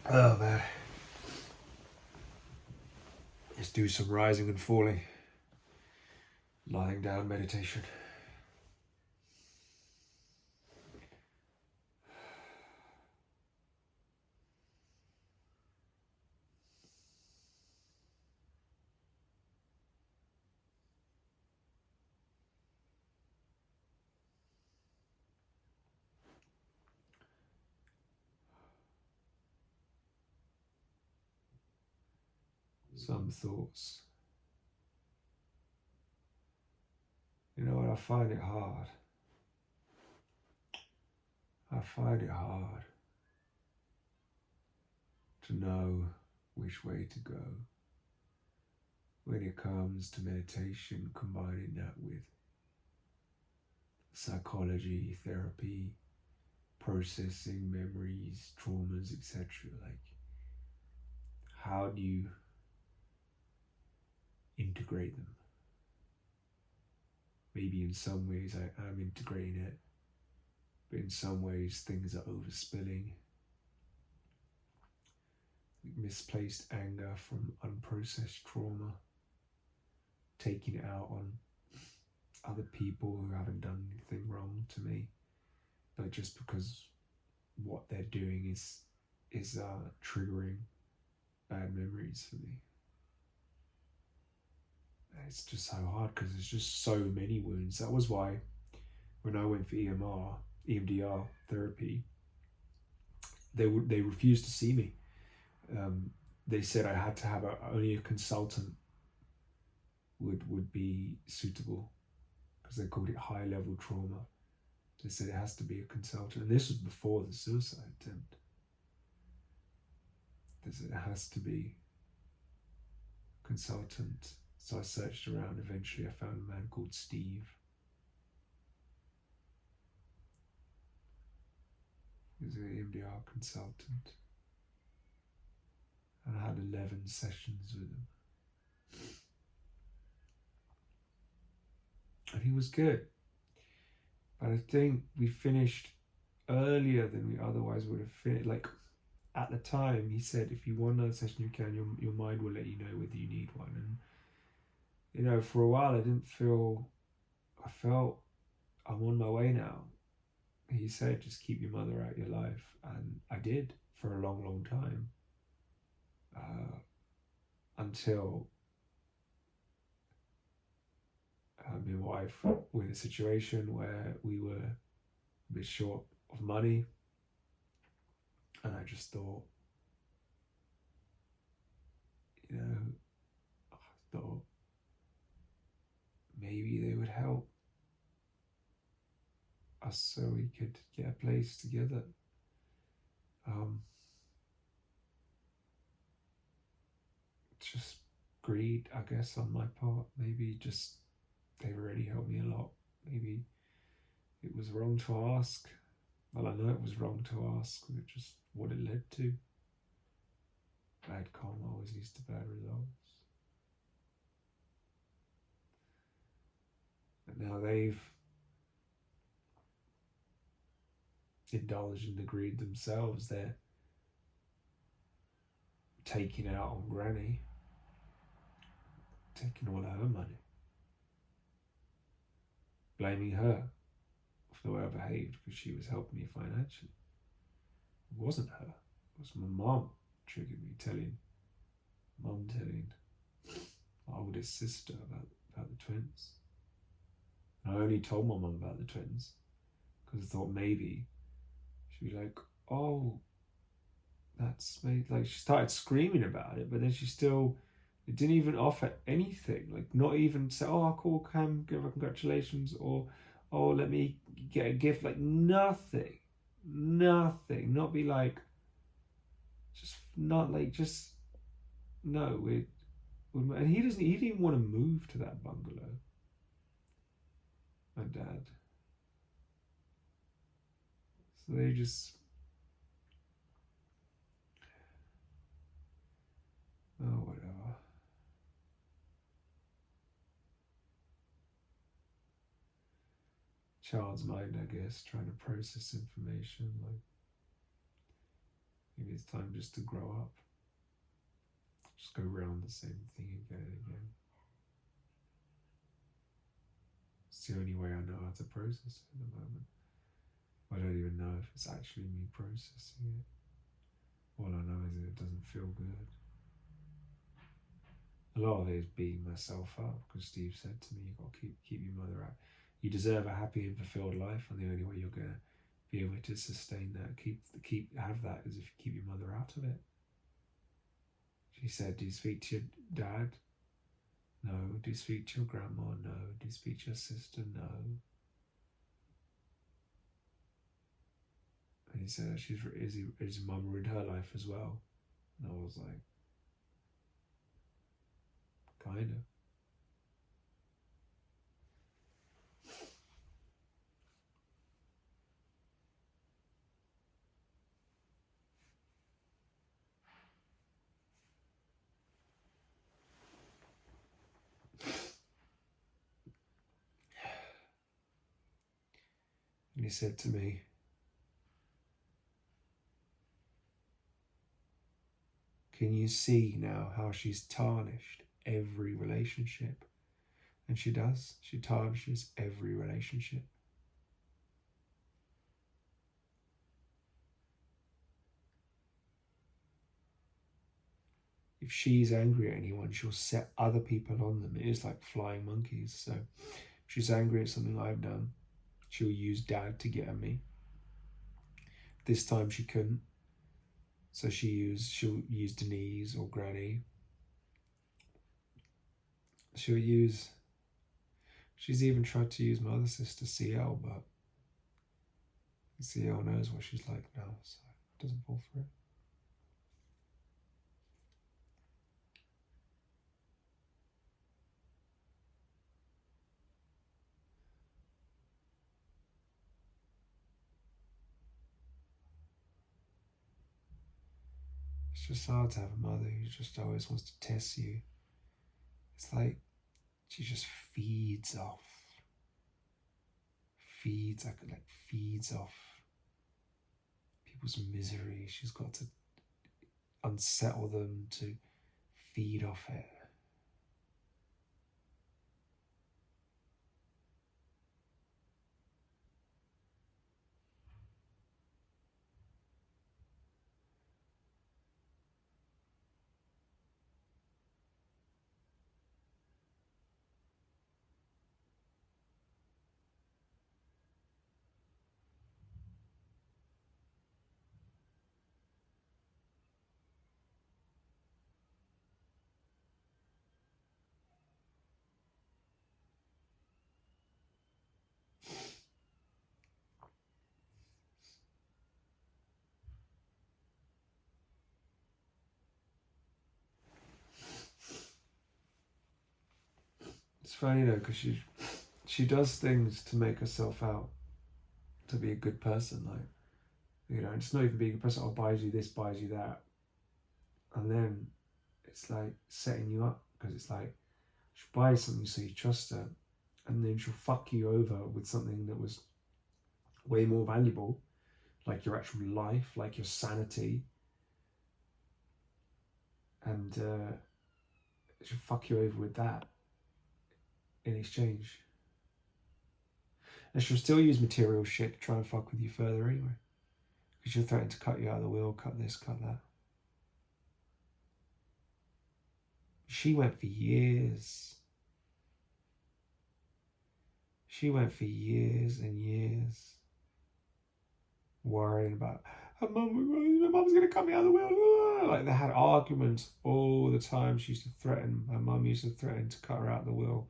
Oh man, let's do some rising and falling, lying down meditation. Some thoughts. You know what? I find it hard. I find it hard to know which way to go when it comes to meditation, combining that with psychology, therapy, processing memories, traumas, etc. Like, how do you integrate them? Maybe in some ways I am integrating it, but in some ways things are overspilling. Misplaced anger from unprocessed trauma, taking it out on other people who haven't done anything wrong to me, but just because what they're doing is triggering bad memories for me. It's just so hard because there's just so many wounds. That was why when I went for EMDR therapy, they refused to see me. They said I had to have only a consultant would be suitable, because they called it high level trauma. They said it has to be a consultant, and this was before the suicide attempt. They said it has to be a consultant. So I searched around. Eventually I found a man called Steve. He was an EMDR consultant, and I had 11 sessions with him. And he was good. But I think we finished earlier than we otherwise would have finished. Like, at the time, he said, if you want another session, you can. Your mind will let you know whether you need one. And, you know, for a while, I felt I'm on my way now. He said, just keep your mother out of your life. And I did for a long, long time. Until my wife were in a situation where we were a bit short of money. And I just thought, maybe they would help us so we could get a place together. Just greed, I guess, on my part. Maybe just they've already helped me a lot. Maybe it was wrong to ask. Well, I know it was wrong to ask. It's just what it led to. Bad karma always leads to bad results. And now they've indulged in the greed themselves. They're taking out on Granny, taking all her money, blaming her for the way I behaved because she was helping me financially. It wasn't her. It was my mom triggered me, telling my oldest sister about the twins. And I only told my mum about the twins because I thought maybe she'd be like, oh, that's made, like, she started screaming about it, but then it didn't even offer anything, like not even say, oh, cool, Cam, give her congratulations, or oh, let me get a gift, like nothing, not be like, just not like, just no, and he didn't even want to move to that bungalow, my dad. So they just, oh, whatever. Child's mind, I guess, trying to process information. Like, Maybe it's time just to grow up. Just go around the same thing again and again. It's the only way I know how to process it at the moment. I don't even know if it's actually me processing it. All I know is that it doesn't feel good. A lot of it is beating myself up because Steve said to me, "You've got to keep your mother out. You deserve a happy and fulfilled life, and the only way you're gonna be able to sustain that, have that, is if you keep your mother out of it." She said, "Do you speak to your dad? No. Do you speak to your grandma? No. Do you speak to your sister? No." And he said, "Is mum ruined her life as well?" And I was like, kind of. And he said to me, "Can you see now how she's tarnished every relationship?" And she does. She tarnishes every relationship. If she's angry at anyone, she'll set other people on them. It is like flying monkeys. So if she's angry at something I've done, she'll use Dad to get at me. This time she couldn't. So she'll use Denise or Granny. She's even tried to use my other sister, CL, but CL knows what she's like now, so it doesn't fall for it. It's just hard to have a mother who just always wants to test you. It's like she just feeds off people's misery. She's got to unsettle them to feed off it. It's funny though, because she does things to make herself out to be a good person. Like, you know, it's not even being a person. "Oh, buys you this, buys you that," and then it's like setting you up, because it's like she'll buy something so you trust her, and then she'll fuck you over with something that was way more valuable, like your actual life, like your sanity, and she'll fuck you over with that in exchange. And she'll still use material shit to try and fuck with you further anyway, because she'll threaten to cut you out of the will, cut this, cut that. She went for years. She went for years and years worrying about her mum. My mum's going to cut me out of the will. Like, they had arguments all the time. She used to threaten. My mum used to threaten to cut her out of the will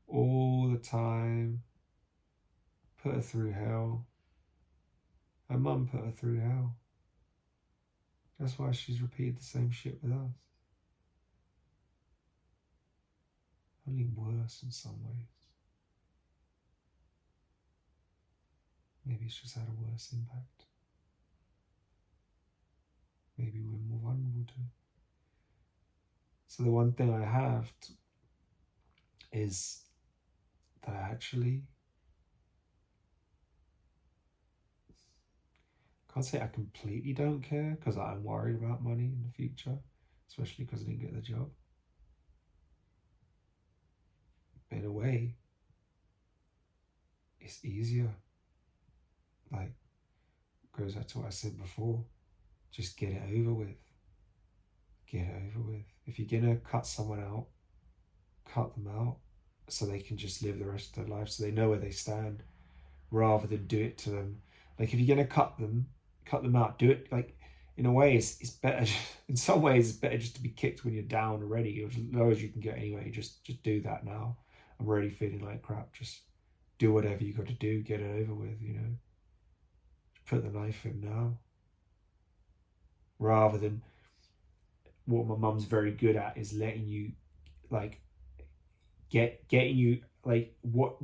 all the time. Put her through hell. Her mum put her through hell. That's why she's repeated the same shit with us. Only worse in some ways. Maybe it's just had a worse impact. Maybe we're more vulnerable to it. So the one thing I have is that I actually Can't say I completely don't care, because I'm worried about money in the future, especially because I didn't get the job. But in a way, it's easier. Like, goes back to what I said before. Just get it over with. Get it over with. If you're gonna cut someone out, cut them out so they can just live the rest of their life, so they know where they stand, rather than do it to them. Like, if you're gonna cut them out. Do it, like, in a way, it's better. In some ways, it's better just to be kicked when you're down already, or as low as you can get anyway. Just do that now. I'm already feeling like crap. Just do whatever you got to do. Get it over with. You know. Put the knife in now. Rather than what my mum's very good at is letting you, like, getting you, like,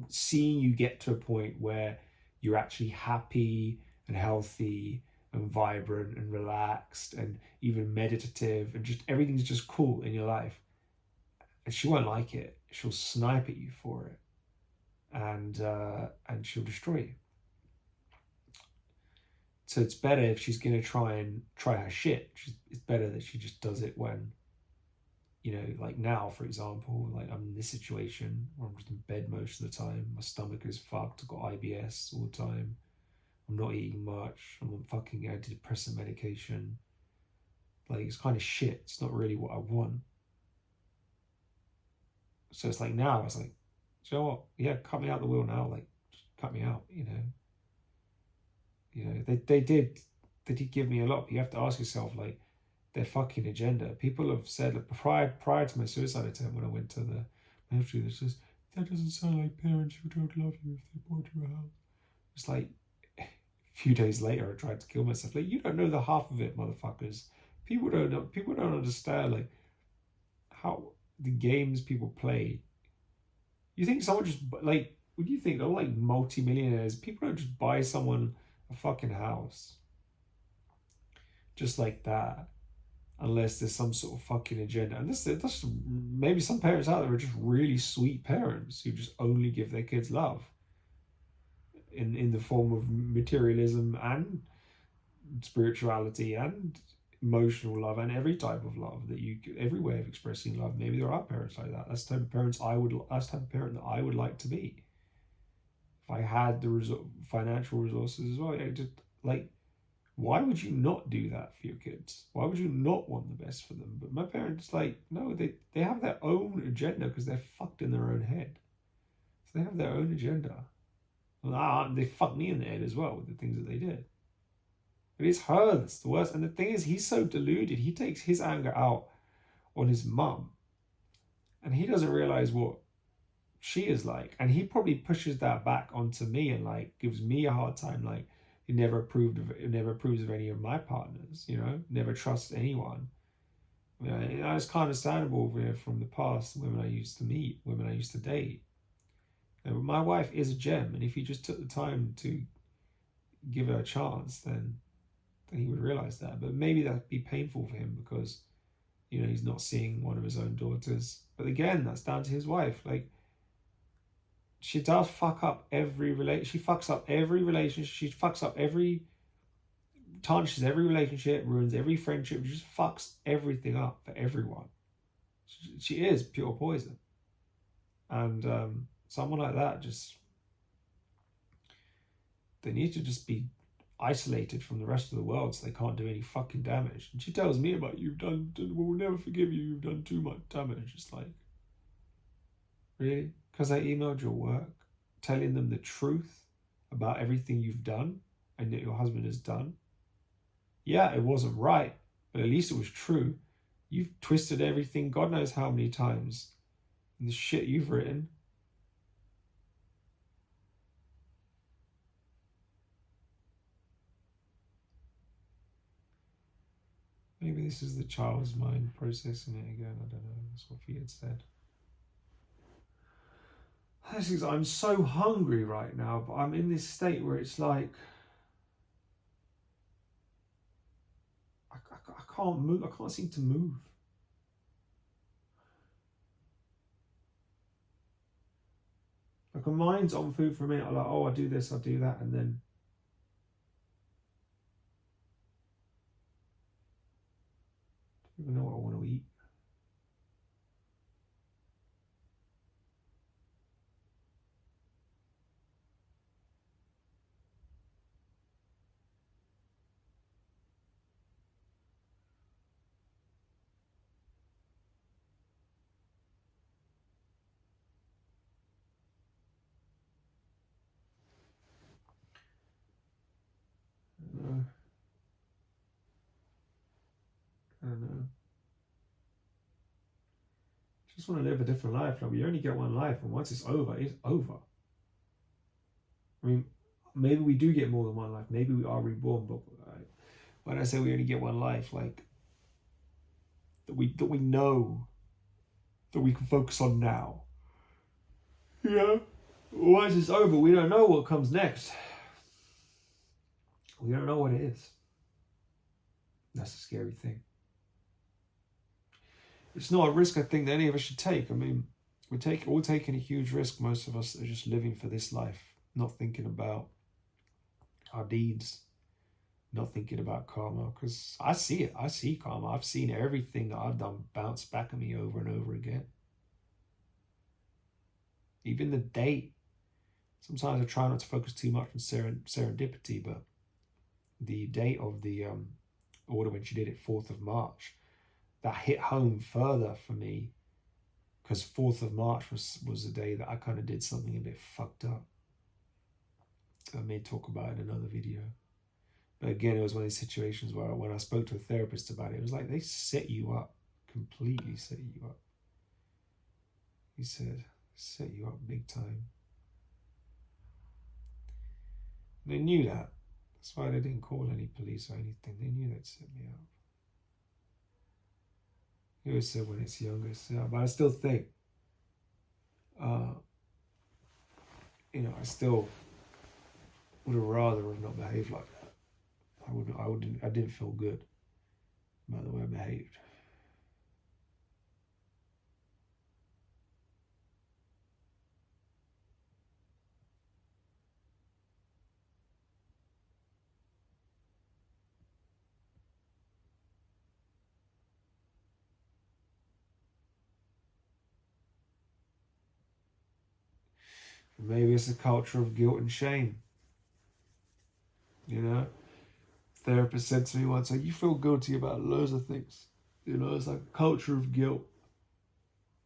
seeing you get to a point where you're actually happy and healthy and vibrant and relaxed and even meditative, and just everything's just cool in your life. And she won't like it. She'll snipe at you for it, and she'll destroy you. So it's better if she's gonna try her shit. It's better that she just does it when, you know, like now, for example, like I'm in this situation where I'm just in bed most of the time. My stomach is fucked. I've got IBS all the time. I'm not eating much. I'm on fucking antidepressant medication. Like, it's kind of shit. It's not really what I want. So it's like now, it's like, do you know what? Yeah, cut me out the wheel now. Like, just cut me out, you know. You know, they did give me a lot, but you have to ask yourself, like, their fucking agenda. People have said, like, prior to my suicide attempt, when I went to the military, that says, that doesn't sound like parents who don't love you if they bought you a house. It's like, a few days later, I tried to kill myself. Like, you don't know the half of it, motherfuckers. People don't know. People don't understand, like, how the games people play. You think someone just, like, when you think, oh, like, multi-millionaires, people don't just buy someone a fucking house just like that, unless there's some sort of fucking agenda. And that's maybe some parents out there are just really sweet parents who just only give their kids love in the form of materialism and spirituality and emotional love and every type of love every way of expressing love. Maybe there are parents like that. That's the type of parents that's the type of parent that I would like to be. If I had the financial resources as well, just like, why would you not do that for your kids? Why would you not want the best for them? But my parents, like, no, they have their own agenda because they're fucked in their own head. So they have their own agenda. And they fucked me in the head as well with the things that they did. But it's her that's the worst. And the thing is, he's so deluded. He takes his anger out on his mum. And he doesn't realize what she is like. And he probably pushes that back onto me and, like, gives me a hard time. Like, he never approves of any of my partners, you know, never trusts anyone. You know, it's kind of understandable, you know, from the past, women I used to meet, women I used to date. You know, my wife is a gem, and if he just took the time to give her a chance, then he would realize that. But maybe that'd be painful for him because, you know, he's not seeing one of his own daughters. But again, that's down to his wife. Like, she does fuck up every relationship. She fucks up every relationship. She fucks up tarnishes every relationship, ruins every friendship. She just fucks everything up for everyone. She is pure poison. And someone like that, they need to just be isolated from the rest of the world so they can't do any fucking damage. And she tells me about, we'll never forgive you, you've done too much damage. It's like, really? Because I emailed your work telling them the truth about everything you've done and that your husband has done. Yeah, it wasn't right, but at least it was true. You've twisted everything God knows how many times in the shit you've written. Maybe this is the child's mind processing it again. I don't know. That's what Fiat said. I'm so hungry right now, but I'm in this state where it's like, I can't move. I can't seem to move. Like, my mind's on food for a minute. I'm like, oh, I do this, I do that, and then And just want to live a different life. Like, we only get one life, and once it's over, it's over. I mean, maybe we do get more than one life. Maybe we are reborn, but when I say we only get one life, like that we know that we can focus on now. Yeah. Once it's over, we don't know what comes next. We don't know what it is. That's a scary thing. It's not a risk I think that any of us should take. I mean, we're all taking a huge risk. Most of us are just living for this life, not thinking about our deeds, not thinking about karma. Because I see it. I see karma. I've seen everything that I've done bounce back at me over and over again. Even the date. Sometimes I try not to focus too much on serendipity, but the date of the order when she did it, 4th of March, that hit home further for me, because 4th of March was the day that I kind of did something a bit fucked up. I may talk about it in another video. But again, it was one of these situations where when I spoke to a therapist about it, it was like they set you up, completely set you up. He said, set you up big time. They knew that. That's why they didn't call any police or anything. They knew they'd set me up. He always said when it's younger, but I still think, I still would have rather have not behaved like that. I didn't feel good about the way I behaved. Maybe it's a culture of guilt and shame. Therapist said to me once, like, you feel guilty about loads of things. It's like a culture of guilt.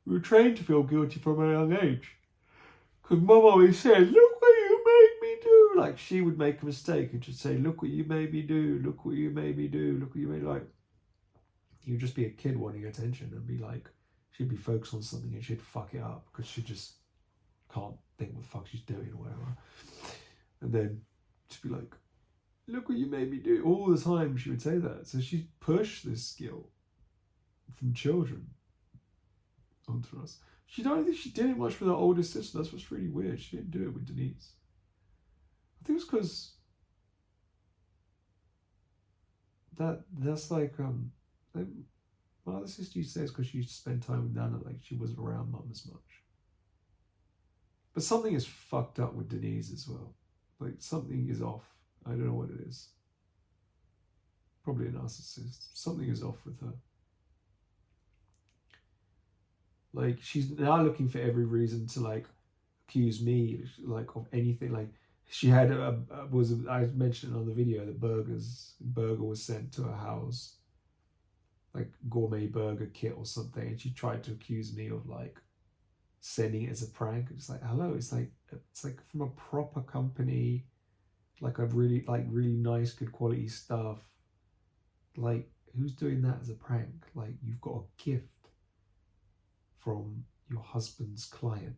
We were trained to feel guilty from a young age. Because Mum always said, look what you made me do. Like, she would make a mistake and she'd say, look what you made me do. Look what you made me do. Look what you made me. Like, you'd just be a kid wanting attention and be like, she'd be focused on something and she'd fuck it up because she just can't think what the fuck she's doing or whatever. And then she'd be like, look what you made me do. All the time she would say that. So she pushed this guilt from children onto us. I don't think she did it much with her older sister. That's what's really weird. She didn't do it with Denise. I think it was because that's like my other sister used to say it's because she used to spend time with Nana, like she wasn't around Mum as much. But something is fucked up with Denise as well. Like, something is off. I don't know what it is. Probably a narcissist. Something is off with her. Like, she's now looking for every reason to, like, accuse me, like, of anything. Like, she had I mentioned on the video that burger was sent to her house, like gourmet burger kit or something, and she tried to accuse me of, like, sending it as a prank. It's like, hello, it's like from a proper company, like a really nice, good quality stuff. Like, who's doing that as a prank? Like, you've got a gift from your husband's client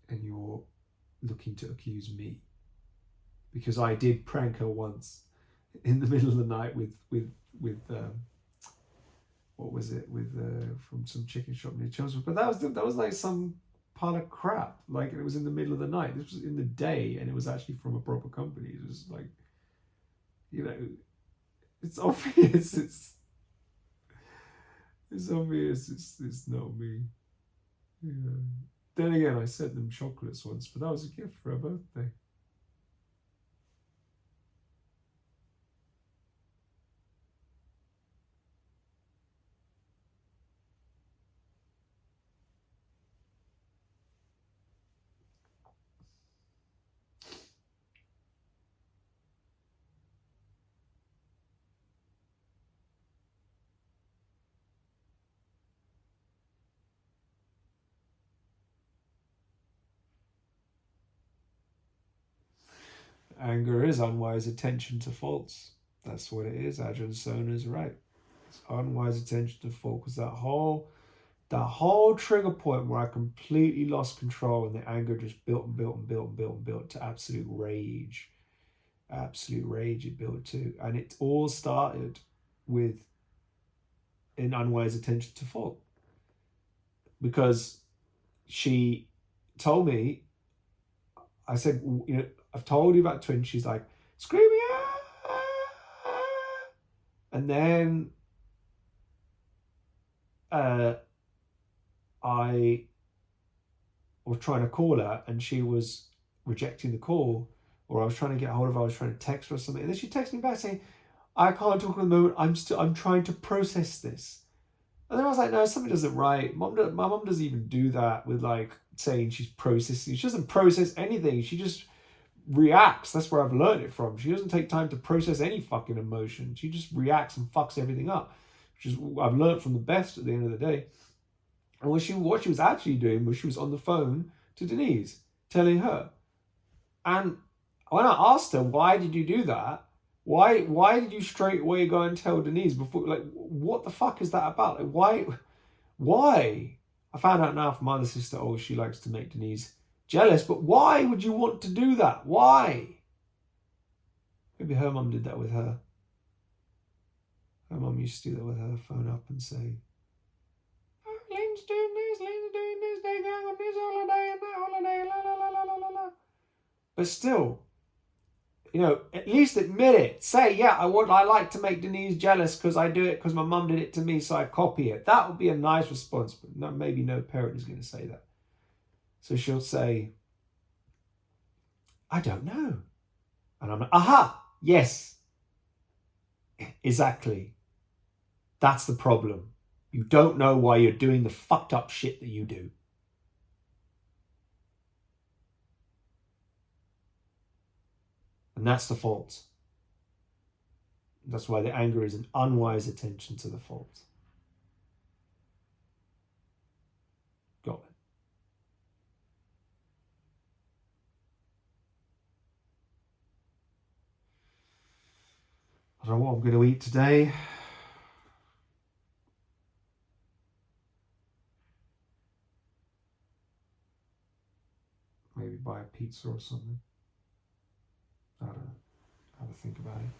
and you're looking to accuse me because I did prank her once in the middle of the night with what was it, with from some chicken shop near Chelmsford. But that was like some pile of crap. Like, it was in the middle of the night. This was in the day, and it was actually from a proper company. It was like, it's obvious. It's obvious. It's not me. Then again, I sent them chocolates once, but that was a gift for her birthday. Anger is unwise attention to faults. That's what it is. Ajahn Sona is right. It's unwise attention to fault, because that whole trigger point where I completely lost control and the anger just built and built and built and built and built to absolute rage. Absolute rage it built to. And it all started with an unwise attention to fault. Because she told me, I said, you know, I've told you about twins. She's like, screaming, ah! And then I was trying to call her and she was rejecting the call, or I was trying to get hold of her, I was trying to text her or something. And then she texted me back saying, I can't talk at the moment, I'm trying to process this. And then I was like, no, something doesn't right. My mom doesn't even do that with like saying she's processing. She doesn't process anything. She just reacts. That's where I've learned it from. She doesn't take time to process any fucking emotion. She just reacts and fucks everything up, which is I've learned from the best at the end of the day. And what she was actually doing was she was on the phone to Denise, telling her. And when I asked her, why did you do that? Why did you straight away go and tell Denise before? Like, what the fuck is that about? Like, why? I found out now from my other sister, oh, she likes to make Denise jealous. But why would you want to do that? Why? Maybe her mum did that with her. Her mum used to do that with her, phone up and say, oh, Lynn's doing this, they're going on this holiday and that holiday, la la la la la la. But still, you know, at least admit it. Say, yeah, I like to make Denise jealous because I do it because my mum did it to me, so I copy it. That would be a nice response, but maybe no parent is going to say that. So she'll say, I don't know. And I'm like, aha, yes, exactly. That's the problem. You don't know why you're doing the fucked up shit that you do. And that's the fault. That's why the anger is an unwise attention to the fault. Got it. I don't know what I'm going to eat today. Maybe buy a pizza or something. I don't know. Have a think about it.